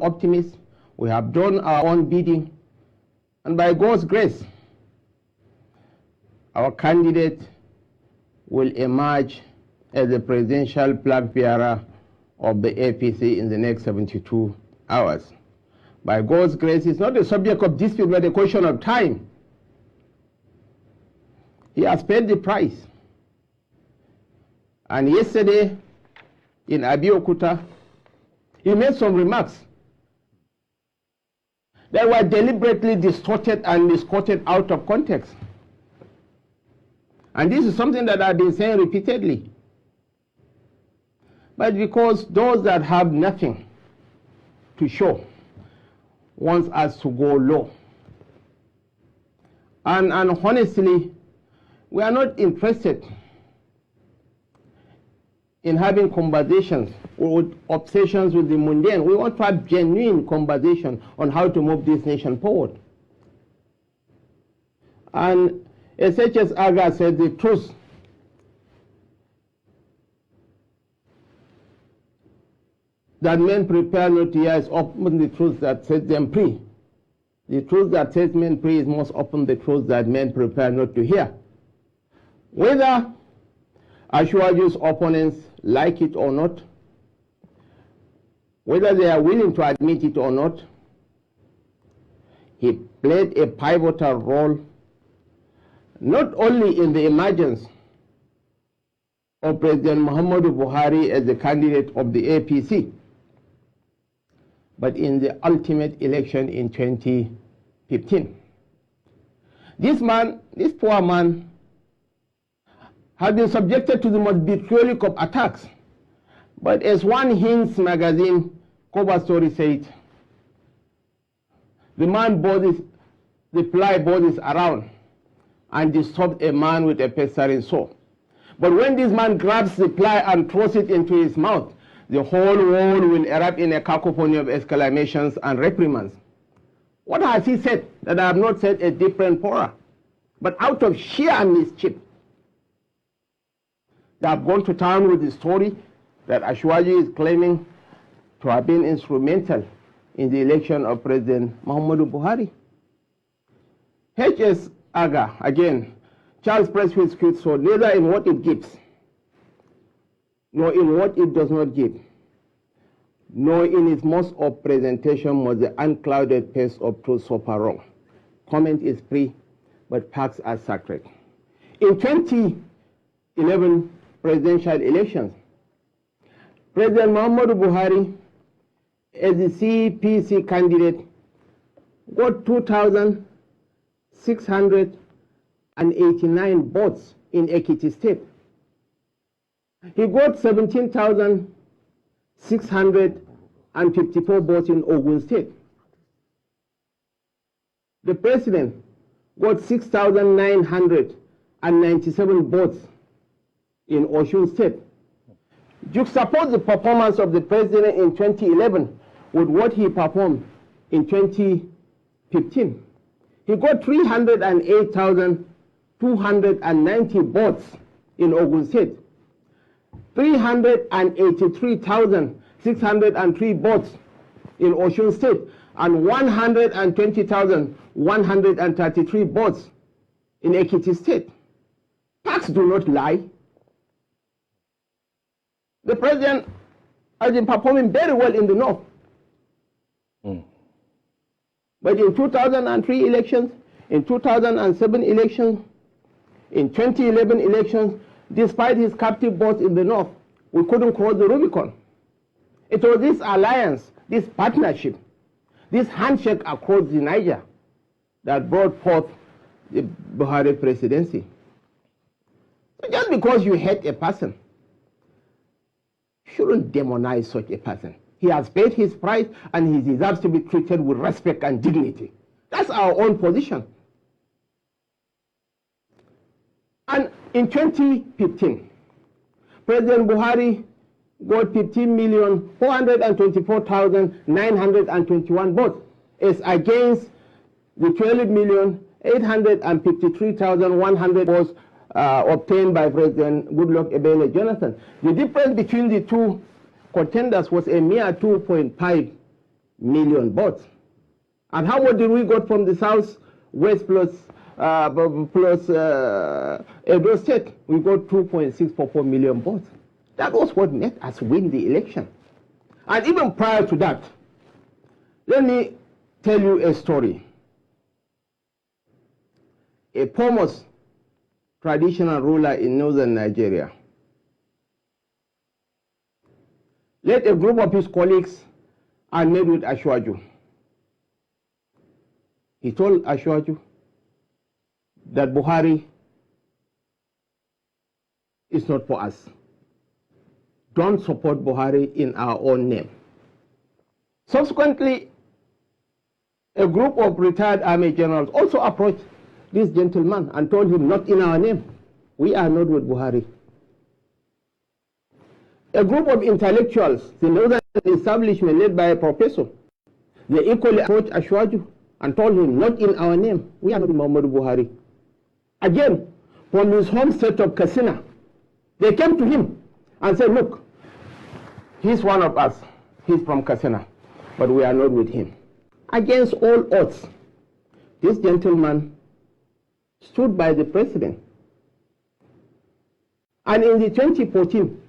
optimists. We have done our own bidding. And by God's grace, our candidate will emerge as the presidential flag bearer of the APC in the next 72 hours. By God's grace, it's not a subject of dispute, but a question of time. He has paid the price. And yesterday, in Abeokuta, he made some remarks that were deliberately distorted and misquoted out of context. And this is something that I've been saying repeatedly. But because those that have nothing to show wants us to go low. And honestly, we are not interested in having conversations or obsessions with the mundane. We want to have genuine conversation on how to move this nation forward. And as H.S. Aga said, the truth that men prepare not to hear is often the truth that sets them free. The truth that sets men free is most often the truth that men prepare not to hear. Whether Asiwaju's opponents like it or not, whether they are willing to admit it or not, he played a pivotal role not only in the emergence of President Muhammadu Buhari as the candidate of the APC, but in the ultimate election in 2015. This man, this poor man, had been subjected to the most vitriolic of attacks. But as one Hinds magazine cover story said, the man bodies, the fly bodies around and disturbed a man with a pestering saw. But when this man grabs the fly and throws it into his mouth, the whole world will erupt in a cacophony of exclamations and reprimands. What has he said that I have not said a different fora? But out of sheer mischief, they have gone to town with the story that Asiwaju is claiming to have been instrumental in the election of President Muhammadu Buhari. H.S. Aga, again, Charles Pressfield quotes, so neither in what it gives, nor in what it does not give, nor in its most of presentation was the unclouded face of truth so far wrong. Comment is free, but facts are sacred. In 2011 presidential elections, President Muhammadu Buhari, as the CPC candidate, got 2,689 votes in Ekiti State. He got 17,654 votes in Ogun State. The president got 6,997 votes in Osun State. Juxtapose the performance of the president in 2011 with what he performed in 2015. He got 308,290 votes in Ogun State, 383,603 votes in Osun State, and 120,133 votes in Ekiti State. Facts do not lie. The president has been performing very well in the north. But in 2003 elections, in 2007 elections, in 2011 elections, despite his captive votes in the north, we couldn't cross the Rubicon. It was this alliance, this partnership, this handshake across the Niger that brought forth the Buhari presidency. So just because you hate a person, you shouldn't demonize such a person. He has paid his price and he deserves to be treated with respect and dignity. That's our own position. And in 2015, President Buhari got 15,424,921 votes as against the 12,853,100 votes obtained by President Goodluck Ebele Jonathan. The difference between the two contenders was a mere 2.5 million votes. And how much did we got from the South West plus Edo State? We got 2.644 million votes. That was what made us win the election. And even prior to that, let me tell you a story. A famous traditional ruler in northern Nigeria led a group of his colleagues and met with Asiwaju. He told Asiwaju that Buhari is not for us. Don't support Buhari in our own name. Subsequently, a group of retired army generals also approached this gentleman and told him, not in our name. We are not with Buhari. A group of intellectuals, the northern establishment led by a professor, they equally approached Asiwaju and told him, not in our name. We are not with Muhammadu Buhari. Again, from his home state of Katsina, they came to him and said, look, he's one of us. He's from Katsina, but we are not with him. Against all odds, this gentleman stood by the president. And in the 2014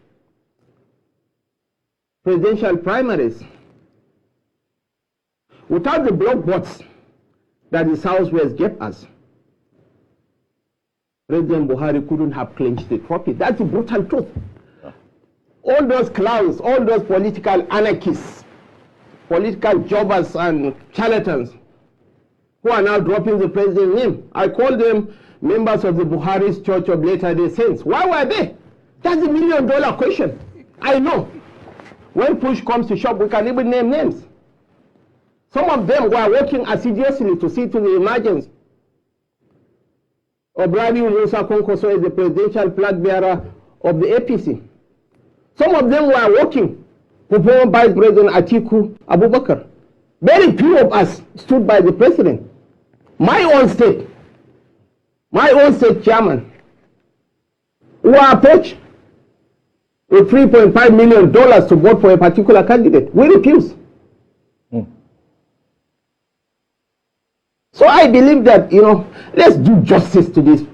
presidential primaries, without the block votes that the Southwest gave us, President Buhari couldn't have clinched the trophy. That's the brutal truth. All those clowns, all those political anarchists, political jobbers and charlatans who are now dropping the president's name, I call them members of the Buhari's Church of Latter-day Saints. Why were they? That's the million-dollar question. I know. When push comes to shove, we can even name names. Some of them were working assiduously to see to the emergence of Rabiu Musa Konkoso as the presidential flag bearer of the APC. Some of them were working for former Vice President Atiku Abubakar. Very few of us stood by the president. My own state chairman, who were approached with $3.5 million to vote for a particular candidate. We refused. So I believe that, let's do justice to these